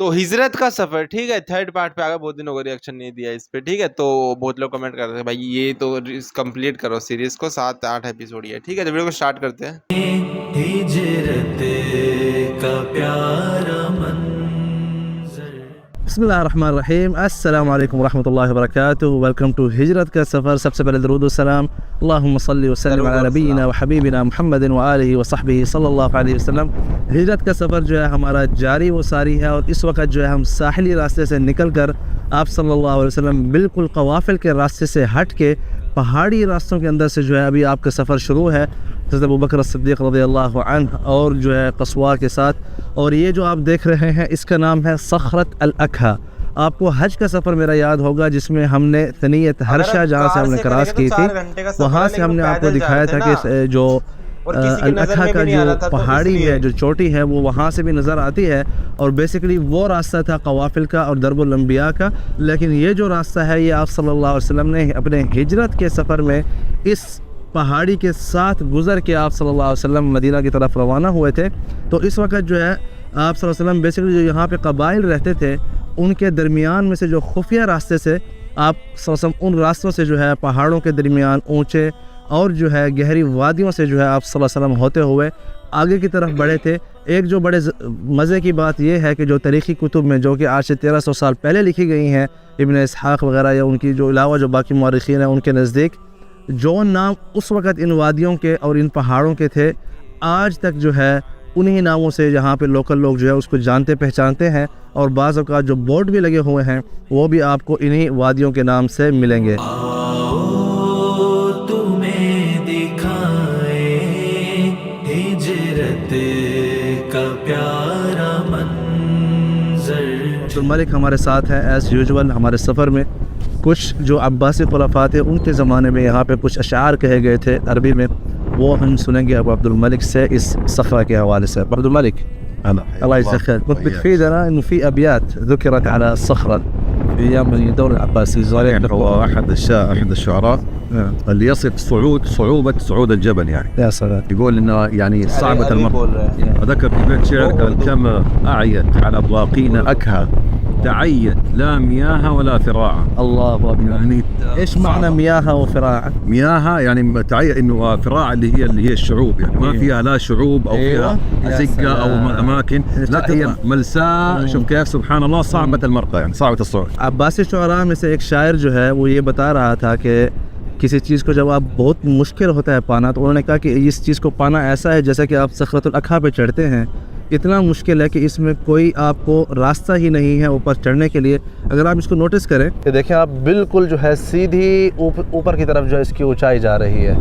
تو ہجرت کا سفر، ٹھیک ہے، تھرڈ پارٹ پہ آ گیا، بہت دن ہو گئے ریئیکشن نہیں دیا اس پہ، ٹھیک ہے، تو بہت لوگ کمنٹ کرتے ہیں بھائی یہ تو کمپلیٹ کرو سیریز کو، 7-8 ایپیسوڈ ہی ہے، ٹھیک ہے، تو ویڈیو کو اسٹارٹ کرتے ہیں۔ ہجرت کا پیارا منظر۔ بسم اللہ الرحمن الرحیم، السلام علیکم ورحمۃ اللہ وبرکاتہ، ویلکم ٹو ہجرت کا سفر۔ سب سے پہلے درود السلام، اللہم صلی وسلم علی نبینا و حبیبنا محمد و آلہ و صحبہ صلی اللہ علیہ وسلم۔ ہجرت کا سفر جو ہے ہمارا جاری و ساری ہے، اور اس وقت جو ہے ہم ساحلی راستے سے نکل کر آپ صلی اللہ علیہ وسلم بالکل قوافل کے راستے سے ہٹ کے پہاڑی راستوں کے اندر سے جو ہے ابھی آپ کا سفر شروع ہے، حضرت ابوبکر صدیق رضی اللہ عنہ اور جو ہے قصواء کے ساتھ۔ اور یہ جو آپ دیکھ رہے ہیں اس کا نام ہے صخرۃ الاکھا۔ آپ کو حج کا سفر میرا یاد ہوگا جس میں ہم نے ثنیۃ ہرشہ جہاں سے ہم نے کراس کی تھی، وہاں سے ہم نے آپ کو دکھایا تھا کہ جو الاکھا کا جو پہاڑی ہے، جو چوٹی ہے، وہ وہاں سے بھی نظر آتی ہے، اور بیسیکلی وہ راستہ تھا قوافل کا اور درب الانبیاء کا۔ لیکن یہ جو راستہ ہے یہ آپ صلی اللہ علیہ وسلم نے اپنے ہجرت کے سفر میں اس پہاڑی کے ساتھ گزر کے آپ صلی اللہ علیہ وسلم مدینہ کی طرف روانہ ہوئے تھے۔ تو اس وقت جو ہے آپ صلی اللہ علیہ وسلم بیسیکلی جو یہاں پہ قبائل رہتے تھے ان کے درمیان میں سے جو خفیہ راستے سے آپ صلی اللہ علیہ وسلم ان راستوں سے جو ہے پہاڑوں کے درمیان اونچے اور جو ہے گہری وادیوں سے جو ہے آپ صلی اللہ علیہ وسلم ہوتے ہوئے آگے کی طرف بڑھے تھے۔ ایک جو بڑے مزے کی بات یہ ہے کہ جو تاریخی کتب میں جو کہ آج سے 1300 سال پہلے لکھی گئی ہیں، ابن اسحاق وغیرہ یا ان کی جو علاوہ جو باقی مورخین ہیں ان کے نزدیک، جو نام اس وقت ان وادیوں کے اور ان پہاڑوں کے تھے آج تک جو ہے انہی ناموں سے جہاں پہ لوکل لوگ جو ہے اس کو جانتے پہچانتے ہیں، اور بعض اوقات جو بورڈ بھی لگے ہوئے ہیں وہ بھی آپ کو انہی وادیوں کے نام سے ملیں گے۔ تمہیں دکھائے ہجرت کا پیارا منظر۔ عبدالملک ہمارے ساتھ ہیں ایز یوزول ہمارے سفر میں۔ کچھ جو عباسی خلفاء تھے ان کے زمانے میں یہاں پہ کچھ اشعار کہے گئے تھے عربی میں، وہ ہم سنیں گے اب عبدالملک سے اس صخرہ کے حوالے سے۔ عبدالملك الله يجزاك خير، كنت بتفيدنا انه في ابيات ذكرت على الصخرة في ايام الدولة العباسية. هو احد الشعراء اللي يصف صعوبة صعود الجبل، يعني يا سلام، يقول انه يعني صعبة المرة. وذكر في بيت شعر قال كم اعيت على باقينا اكها تعيت لا مياه ولا فراعة. الله اكبر. يعني ايش معنى مياه وفراعة؟ مياه يعني تعيت انه فراعة اللي هي الشعوب، يعني ما فيها لا شعوب او فيها زقة او اماكن، لا هي ملساء. شوف كيف سبحان الله صعبة المرقى، يعني صعبة الصعود. عباسی شعراء میں سے ایک شاعر جو ہے وہ یہ بتا رہا تھا کہ کسی چیز کو جب آپ بہت مشکل ہوتا ہے پانا، تو انہوں نے کہا کہ اس چیز کو پانا ایسا ہے جیسا کہ آپ صخرۃ الاکھا پہ چڑھتے ہیں، اتنا مشکل ہے کہ اس میں کوئی آپ کو راستہ ہی نہیں ہے اوپر چڑھنے کے لیے۔ اگر آپ اس کو نوٹس کریں کہ دیکھیں آپ بالکل جو ہے سیدھی اوپر کی طرف جو ہے اس کی اونچائی جا رہی ہے،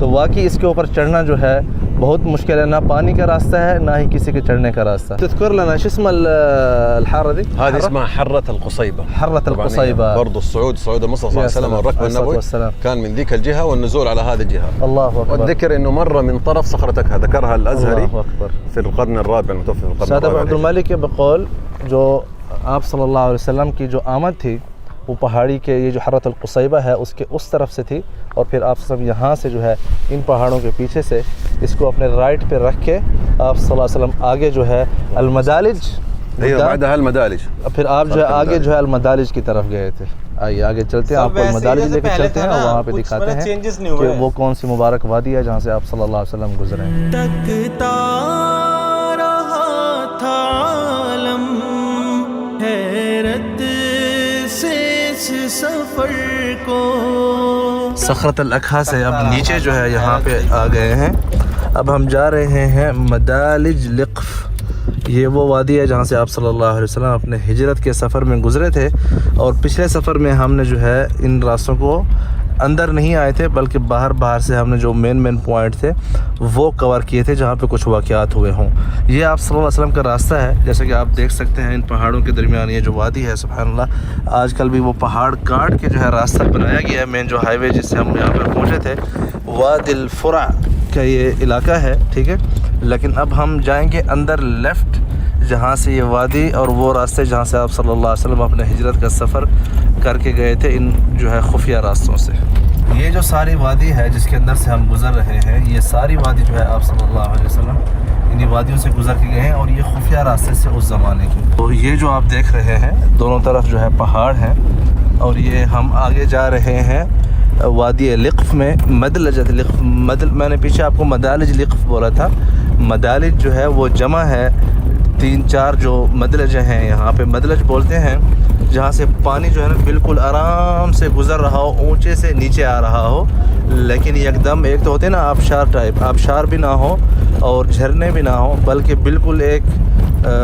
تو واقعی اس کے اوپر چڑھنا جو ہے بہت مشکل ہے، نہ پانی کا راستہ ہے نہ ہی کسی کے چڑھنے کا راستہ۔ تذكر لنا شو اسم الحارة دي؟ هذه اسمها حرة القصيبة. حرة القصيبة. برضو صعود النبي صلى الله عليه وسلم والركب النبوي كان من ذيك الجهة والنزول على هذه الجهة. الله أكبر. والذكر انه مر من طرف صخرتك، ذكرها الازهري الله أكبر. في القرن الرابع المتوفى في القرن سادہ الرابع. عبدالملک کے بقول جو آپ صلی اللہ علیہ وسلم کی جو آمد تھی وہ پہاڑی کے یہ جو حرۃ القصیبہ ہے اس کے اس طرف سے تھی، اور پھر آپ سب یہاں سے جو ہے ان پہاڑوں کے پیچھے سے اس کو اپنے رائٹ پہ رکھ کے آپ صلی اللہ علیہ وسلم آگے جو ہے المدالج، بعدها المدالج، پھر آپ جو ہے آگے جو ہے المدالج کی طرف گئے تھے۔ آئیے آگے چلتے ہیں، آپ کو المدالج لے کے چلتے ہیں اور وہاں پہ دکھاتے ہیں کہ وہ کون سی مبارک وادی ہے جہاں سے آپ صلی اللہ علیہ وسلم گزرے ہیں۔ تکتا رہا تھا عالم حیرت سے اس سفر کو۔ صخرۃ الاکھا سے اب نیچے جو ہے یہاں پہ آ گئے ہیں، اب ہم جا رہے ہیں مدالج لقف۔ یہ وہ وادی ہے جہاں سے آپ صلی اللہ علیہ وسلم اپنے ہجرت کے سفر میں گزرے تھے، اور پچھلے سفر میں ہم نے جو ہے ان راستوں کو اندر نہیں آئے تھے بلکہ باہر سے ہم نے جو مین پوائنٹ تھے وہ کور کیے تھے جہاں پہ کچھ واقعات ہوئے ہوں۔ یہ آپ صلی اللہ علیہ وسلم کا راستہ ہے، جیسے کہ آپ دیکھ سکتے ہیں ان پہاڑوں کے درمیان یہ جو وادی ہے، سبحان اللہ، آج کل بھی وہ پہاڑ کاٹ کے جو ہے راستہ بنایا گیا ہے۔ مین جو ہائی وے جس سے ہم یہاں پہ پہنچے تھے وادی الفرع کا یہ علاقہ ہے، ٹھیک ہے، لیکن اب ہم جائیں گے اندر لیفٹ، جہاں سے یہ وادی اور وہ راستے جہاں سے آپ صلی اللہ علیہ وسلم اپنے ہجرت کا سفر کر کے گئے تھے ان جو ہے خفیہ راستوں سے۔ یہ جو ساری وادی ہے جس کے اندر سے ہم گزر رہے ہیں، یہ ساری وادی جو ہے آپ صلی اللہ علیہ وسلم انہی وادیوں سے گزر کے گئے ہیں اور یہ خفیہ راستے سے اس زمانے کی. تو یہ جو آپ دیکھ رہے ہیں دونوں طرف جو ہے پہاڑ ہیں اور یہ ہم آگے جا رہے ہیں وادی لقف میں. مدلجۃ لقف، میں نے پیچھے آپ کو مدالج لقف بولا تھا. مدالج جو ہے وہ جمع ہے 3-4 جو مدلج ہیں، یہاں پہ مدلج بولتے ہیں جہاں سے پانی جو ہے نا بالکل آرام سے گزر رہا ہو، اونچے سے نیچے آ رہا ہو، لیکن ایک دم ایک تو ہوتے ہیں نا آبشار ٹائپ، آبشار بھی نہ ہو اور جھرنے بھی نہ ہو، بلکہ بالکل ایک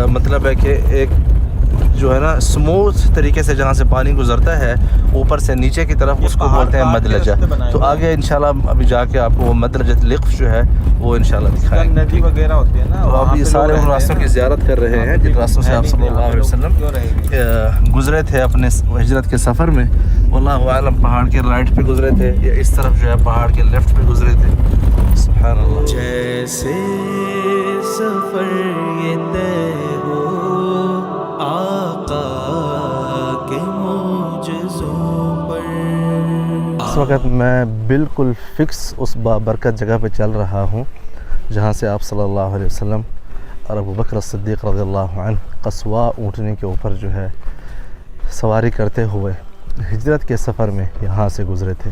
مطلب ہے کہ ایک جو ہے نا سموتھ طریقے سے جہاں سے پانی گزرتا ہے اوپر سے نیچے کی طرف، اس کو بولتے ہیں مدلجہ. تو آگے انشاءاللہ ابھی جا کے آپ کو وہ مدلجۃ لقف جو ہے وہ انشاءاللہ دکھائیں گے. ندی وغیرہ ہوتی ہے نا، تو آپ یہ سارے ان راستوں کی زیارت کر رہے ہیں جن راستوں سے آپ صلی اللہ علیہ وسلم گزرے تھے اپنے ہجرت کے سفر میں. واللہ اعلم پہاڑ کے رائٹ پہ گزرے تھے یا اس طرف جو ہے پہاڑ کے لیفٹ پہ گزرے تھے. سبحان اللہ. جیسے سفر یہ طے ہو آقا کے معجزوں پر. اس وقت میں بالکل فکس اس بابرکت جگہ پہ چل رہا ہوں جہاں سے آپ صلی اللہ علیہ وسلم اور ابو بکر الصدیق رضی اللہ عنہ قصواء اونٹنی کے اوپر جو ہے سواری کرتے ہوئے ہجرت کے سفر میں یہاں سے گزرے تھے.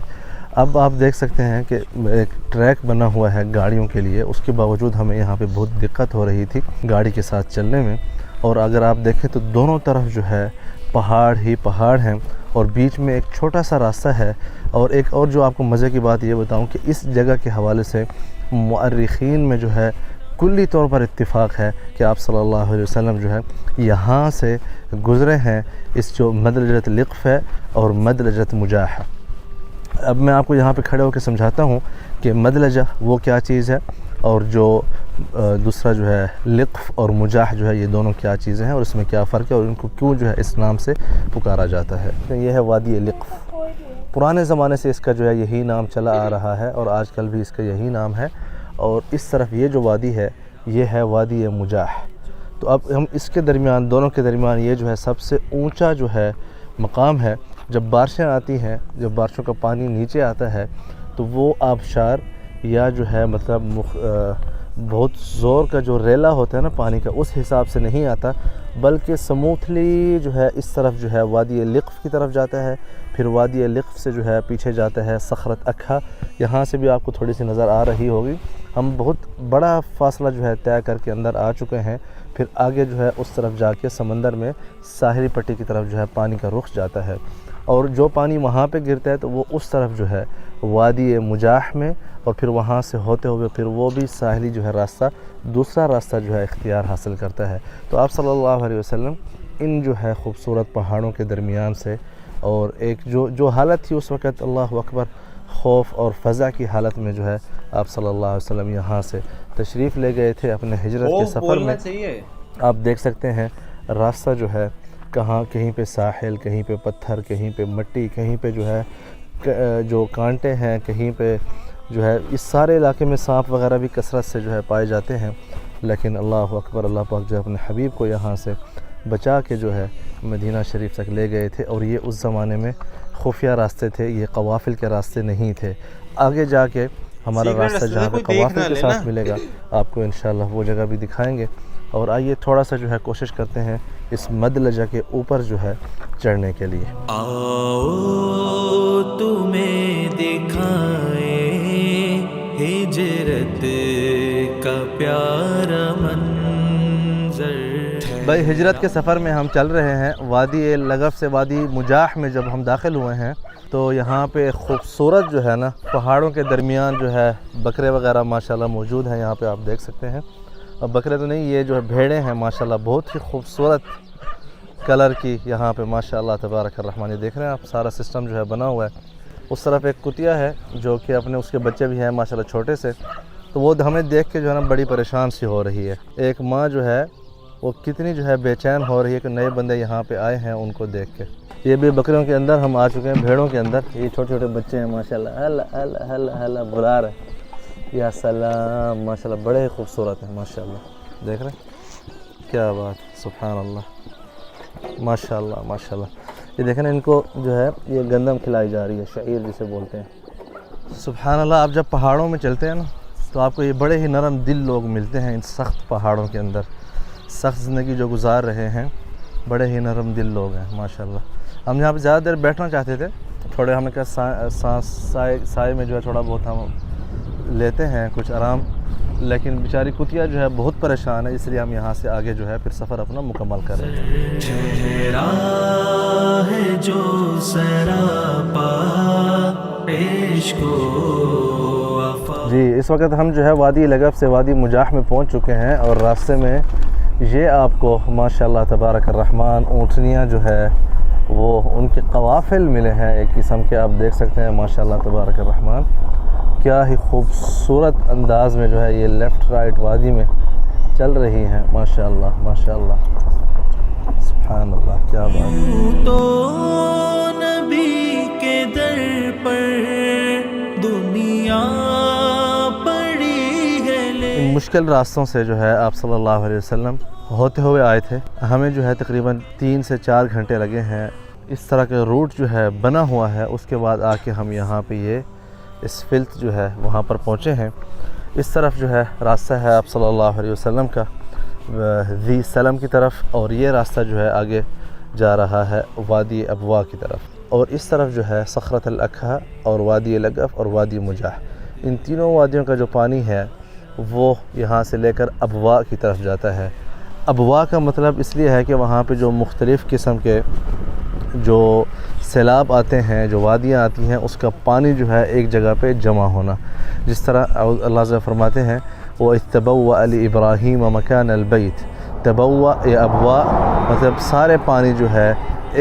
اب آپ دیکھ سکتے ہیں کہ ایک ٹریک بنا ہوا ہے گاڑیوں کے لیے، اس کے باوجود ہمیں یہاں پہ بہت دقت ہو رہی تھی گاڑی کے ساتھ چلنے میں. اور اگر آپ دیکھیں تو دونوں طرف جو ہے پہاڑ ہی پہاڑ ہیں اور بیچ میں ایک چھوٹا سا راستہ ہے. اور ایک اور جو آپ کو مزے کی بات یہ بتاؤں کہ اس جگہ کے حوالے سے مؤرخین میں جو ہے کلی طور پر اتفاق ہے کہ آپ صلی اللہ علیہ وسلم جو ہے یہاں سے گزرے ہیں، اس جو مدلجۃ لقف ہے اور مدلجۃ مجاح. اب میں آپ کو یہاں پہ کھڑے ہو کے سمجھاتا ہوں کہ مدلجہ وہ کیا چیز ہے اور جو دوسرا جو ہے لقف اور مجاح جو ہے یہ دونوں کیا چیزیں ہیں اور اس میں کیا فرق ہے اور ان کو کیوں جو ہے اس نام سے پکارا جاتا ہے. یہ ہے وادی لقف. پرانے زمانے سے اس کا جو ہے یہی نام چلا آ رہا ہے اور آج کل بھی اس کا یہی نام ہے. اور اس طرف یہ جو وادی ہے یہ ہے وادی مجاح. تو اب ہم اس کے درمیان دونوں کے درمیان یہ جو ہے سب سے اونچا جو ہے مقام ہے. جب بارشیں آتی ہیں، جب بارشوں کا پانی نیچے آتا ہے تو وہ آبشار یا جو ہے مطلب بہت زور کا جو ریلا ہوتا ہے نا پانی کا اس حساب سے نہیں آتا، بلکہ سموتھلی جو ہے اس طرف جو ہے وادی لقف کی طرف جاتا ہے. پھر وادی لقف سے جو ہے پیچھے جاتا ہے صخرت اکھا. یہاں سے بھی آپ کو تھوڑی سی نظر آ رہی ہوگی. ہم بہت بڑا فاصلہ جو ہے طے کر کے اندر آ چکے ہیں. پھر آگے جو ہے اس طرف جا کے سمندر میں ساحلی پٹی کی طرف جو ہے پانی کا رخ جاتا ہے اور جو پانی وہاں پہ گرتا ہے تو وہ اس طرف جو ہے وادی مجاح میں اور پھر وہاں سے ہوتے ہوئے پھر وہ بھی ساحلی جو ہے راستہ دوسرا راستہ جو ہے اختیار حاصل کرتا ہے. تو آپ صلی اللہ علیہ وسلم ان جو ہے خوبصورت پہاڑوں کے درمیان سے اور ایک جو حالت تھی اس وقت اللہ اکبر خوف اور فضا کی حالت میں جو ہے آپ صلی اللہ علیہ وسلم یہاں سے تشریف لے گئے تھے اپنے ہجرت کے سفر میں. آپ دیکھ سکتے ہیں راستہ جو ہے کہاں کہیں پہ ساحل، کہیں پہ پتھر، کہیں پہ مٹی، کہیں پہ جو ہے جو کانٹے ہیں، کہیں پہ جو ہے اس سارے علاقے میں سانپ وغیرہ بھی کثرت سے جو ہے پائے جاتے ہیں. لیکن اللہ اکبر اللہ پاک جو ہے اپنے حبیب کو یہاں سے بچا کے جو ہے مدینہ شریف تک لے گئے تھے. اور یہ اس زمانے میں خفیہ راستے تھے، یہ قوافل کے راستے نہیں تھے. آگے جا کے ہمارا راستہ جہاں پہ قوافل کے ساتھ ملے گا آپ کو انشاءاللہ وہ جگہ بھی دکھائیں گے. اور آئیے تھوڑا سا جو ہے کوشش کرتے ہیں اس مدلجہ کے اوپر جو ہے چڑھنے کے لیے. آؤ تمہیں دکھائیں ہجرت کا پیارا منظر. بھائی ہجرت کے سفر میں ہم چل رہے ہیں. وادی لغف سے وادی مجاح میں جب ہم داخل ہوئے ہیں تو یہاں پہ خوبصورت جو ہے نا پہاڑوں کے درمیان جو ہے بکرے وغیرہ ماشاءاللہ موجود ہیں. یہاں پہ آپ دیکھ سکتے ہیں. اب بکرے تو نہیں، یہ جو ہے بھیڑیں ہیں ماشاءاللہ بہت ہی خوبصورت کلر کی یہاں پہ ماشاءاللہ تبارک الرحمن. یہ دیکھ رہے ہیں آپ سارا سسٹم جو ہے بنا ہوا ہے. اس طرف ایک کتیا ہے جو کہ اپنے اس کے بچے بھی ہیں ماشاءاللہ چھوٹے سے. تو وہ ہمیں دیکھ کے جو ہے نا بڑی پریشان سی ہو رہی ہے. ایک ماں جو ہے وہ کتنی جو ہے بے چین ہو رہی ہے کہ نئے بندے یہاں پہ آئے ہیں ان کو دیکھ کے. یہ بھی بکریوں کے اندر ہم آ چکے ہیں، بھیڑوں کے اندر. یہ چھوٹے چھوٹے بچے ہیں ماشاءاللہ ہلا ہلا ہلا ہلا بلا رہے. یا سلام ماشاءاللہ بڑے ہی خوبصورت ہیں ماشاءاللہ. دیکھ رہے ہیں کیا بات، سبحان اللہ ماشاءاللہ ماشاءاللہ. یہ دیکھیں نا ان کو جو ہے یہ گندم کھلائی جا رہی ہے، شعیر جسے بولتے ہیں. سبحان اللہ. آپ جب پہاڑوں میں چلتے ہیں نا تو آپ کو یہ بڑے ہی نرم دل لوگ ملتے ہیں ان سخت پہاڑوں کے اندر، سخت زندگی جو گزار رہے ہیں، بڑے ہی نرم دل لوگ ہیں ماشاءاللہ۔ ہم یہاں پہ زیادہ دیر بیٹھنا چاہتے تھے، تھوڑے ہم نے کہا سائے میں جو ہے تھوڑا بہت ہم لیتے ہیں کچھ آرام، لیکن بیچاری کتیا جو ہے بہت پریشان ہے، اس لیے ہم یہاں سے آگے جو ہے پھر سفر اپنا مکمل کر رہے ہیں۔ چہرہ ہے جو سراپا عشق و وفا۔ جی اس وقت ہم جو ہے وادی لگب سے وادی مجاح میں پہنچ چکے ہیں، اور راستے میں یہ آپ کو ماشاءاللہ تبارک الرحمن اونٹنیاں جو ہے وہ ان کے قوافل ملے ہیں ایک قسم کے، آپ دیکھ سکتے ہیں ماشاءاللہ تبارک الرحمن کیا ہی خوبصورت انداز میں جو ہے یہ لیفٹ رائٹ وادی میں چل رہی ہیں ماشاءاللہ ماشاءاللہ سبحان اللہ، کیا بات ہے۔ تو نبی کے در پر دنیا پڑی ہے ان مشکل راستوں سے جو ہے آپ صلی اللہ علیہ وسلم ہوتے ہوئے آئے تھے، ہمیں جو ہے تقریباً 3 سے 4 گھنٹے لگے ہیں۔ اس طرح کا روٹ جو ہے بنا ہوا ہے، اس کے بعد آ کے ہم یہاں پہ یہ اس فلت جو ہے وہاں پر پہنچے ہیں۔ اس طرف جو ہے راستہ ہے آپ صلی اللہ علیہ وسلم کا ذی سلم کی طرف، اور یہ راستہ جو ہے آگے جا رہا ہے وادی ابوا کی طرف، اور اس طرف جو ہے صخرۃ الاکھا اور وادی لگف اور وادی مجاح، ان تینوں وادیوں کا جو پانی ہے وہ یہاں سے لے کر ابوا کی طرف جاتا ہے۔ ابوا کا مطلب اس لیے ہے کہ وہاں پہ جو مختلف قسم کے جو سیلاب آتے ہیں، جو وادیاں آتی ہیں، اس کا پانی جو ہے ایک جگہ پہ جمع ہونا، جس طرح اللہ تعالیٰ فرماتے ہیں وَإِذْ تَبَوَّأَ لِإِبْرَاهِيمَ مَكَانَ الْبَيْتِ، تبوا یا ابوا مطلب سارے پانی جو ہے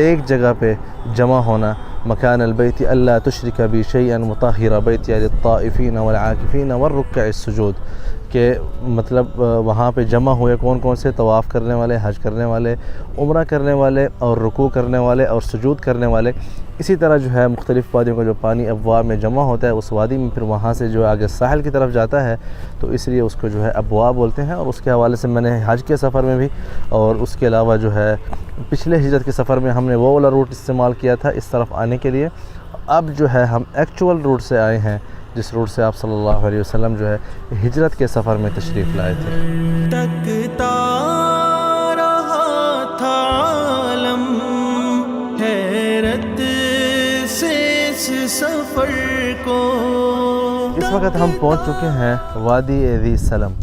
ایک جگہ پہ جمع ہونا، مکان البیت اللہ تشرک بی شیئا مطہر بیتی للطائفین والعاکفین والرکع السجود، کہ مطلب وہاں پہ جمع ہوئے کون کون سے؟ طواف کرنے والے، حج کرنے والے، عمرہ کرنے والے، اور رکوع کرنے والے، اور سجود کرنے والے۔ اسی طرح جو ہے مختلف وادیوں کا جو پانی ابوا میں جمع ہوتا ہے اس وادی میں، پھر وہاں سے جو آگے ساحل کی طرف جاتا ہے، تو اس لیے اس کو جو ہے ابوا بولتے ہیں۔ اور اس کے حوالے سے میں نے حج کے سفر میں بھی، اور اس کے علاوہ جو ہے پچھلے ہجرت کے سفر میں ہم نے وہ والا روٹ استعمال کیا تھا اس طرف آنے کے لیے۔ اب جو ہے ہم ایکچول روٹ سے آئے ہیں، جس روٹ سے آپ صلی اللہ علیہ وسلم جو ہے ہجرت کے سفر میں تشریف لائے تھے۔ تکتا رہا تھا عالم حیرت سے اس سفر کو۔ اس وقت ہم پہنچ چکے ہیں وادی ذی سلم۔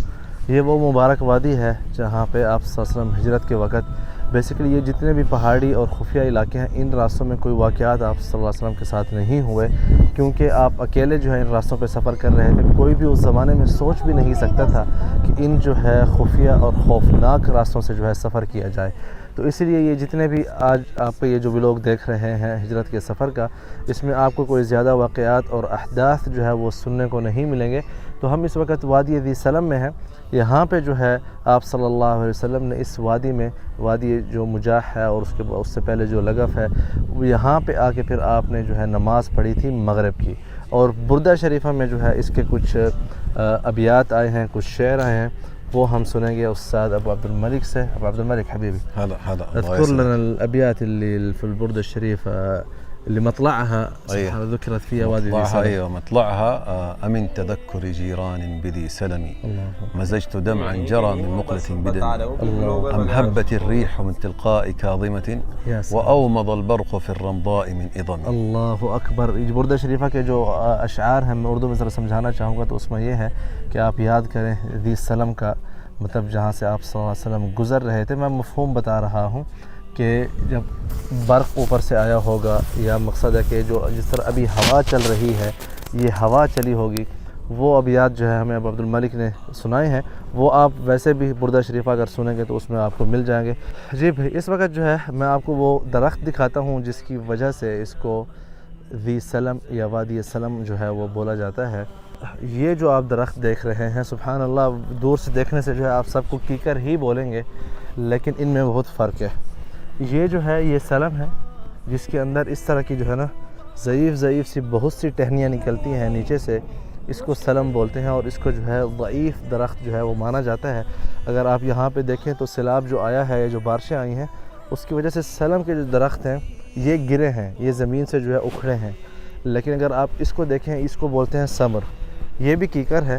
یہ وہ مبارک وادی ہے جہاں پہ آپ صلی اللہ علیہ وسلم ہجرت کے وقت بیسیکلی یہ جتنے بھی پہاڑی اور خفیہ علاقے ہیں، ان راستوں میں کوئی واقعات آپ صلی اللہ علیہ وسلم کے ساتھ نہیں ہوئے، کیونکہ آپ اکیلے جو ہے ان راستوں پہ سفر کر رہے تھے۔ کوئی بھی اس زمانے میں سوچ بھی نہیں سکتا تھا کہ ان جو ہے خفیہ اور خوفناک راستوں سے جو ہے سفر کیا جائے۔ تو اس لیے یہ جتنے بھی آج آپ یہ جو بھی لوگ دیکھ رہے ہیں ہجرت کے سفر کا، اس میں آپ کو کوئی زیادہ واقعات اور احداث جو ہے وہ سننے کو نہیں ملیں گے۔ تو ہم اس وقت وادی ذی سلم میں ہیں۔ یہاں پہ جو ہے آپ صلی اللہ علیہ وسلم نے اس وادی میں، وادی جو مجاح ہے اور اس سے پہلے جو لگف ہے، یہاں پہ آ کے پھر آپ نے جو ہے نماز پڑھی تھی مغرب کی۔ اور بردہ شریفہ میں جو ہے اس کے کچھ ابیات آئے ہیں، کچھ شعر آئے ہیں، وہ ہم سنیں گے استاد ابو عبد الملک سے۔ ابو عبد الملک حبیبی هذا اذكر لنا الابيات اللي في البردة الشريفة اللي مطلعها ذكرت فيها وادي ذي سلم. ايوه مطلعها أمن تذكر جيران بذي سلمي مزجت دمعا جرى من مقلة بدمي أم هبت الريح من تلقاء كاظمة وأومض البرق في الرمضاء من إضمي. اللہ اکبر۔ یہ بردہ شریفہ کے جو اشعار ہیں میں اردو میں ذرا سمجھانا چاہوں گا، تو اس میں یہ ہے کہ آپ یاد کریں ذی سلم کا مطلب جہاں سے آپ صلی اللہ علیہ وسلم گزر رہے تھے۔ میں مفہوم بتا رہا ہوں کہ جب برق اوپر سے آیا ہوگا، یا مقصد ہے کہ جو جس طرح ابھی ہوا چل رہی ہے، یہ ہوا چلی ہوگی، وہ ابیات جو ہے ہمیں ابو عبد الملک نے سنائے ہیں، وہ آپ ویسے بھی بردہ شریفہ اگر سنیں گے تو اس میں آپ کو مل جائیں گے۔ جی بھائی، اس وقت جو ہے میں آپ کو وہ درخت دکھاتا ہوں جس کی وجہ سے اس کو ذی سلم یا وادی سلم جو ہے وہ بولا جاتا ہے۔ یہ جو آپ درخت دیکھ رہے ہیں، سبحان اللہ، دور سے دیکھنے سے جو ہے آپ سب کو کیکر ہی بولیں گے، لیکن ان میں بہت فرق ہے۔ یہ جو ہے یہ سلم ہے جس کے اندر اس طرح کی جو ہے نا ضعیف سی بہت سی ٹہنیاں نکلتی ہیں نیچے سے، اس کو سلم بولتے ہیں، اور اس کو جو ہے ضعیف درخت جو ہے وہ مانا جاتا ہے۔ اگر آپ یہاں پہ دیکھیں تو سیلاب جو آیا ہے، جو بارشیں آئی ہیں، اس کی وجہ سے سلم کے جو درخت ہیں یہ گرے ہیں، یہ زمین سے جو ہے اکھڑے ہیں۔ لیکن اگر آپ اس کو دیکھیں، اس کو بولتے ہیں سمر، یہ بھی کیکر ہے،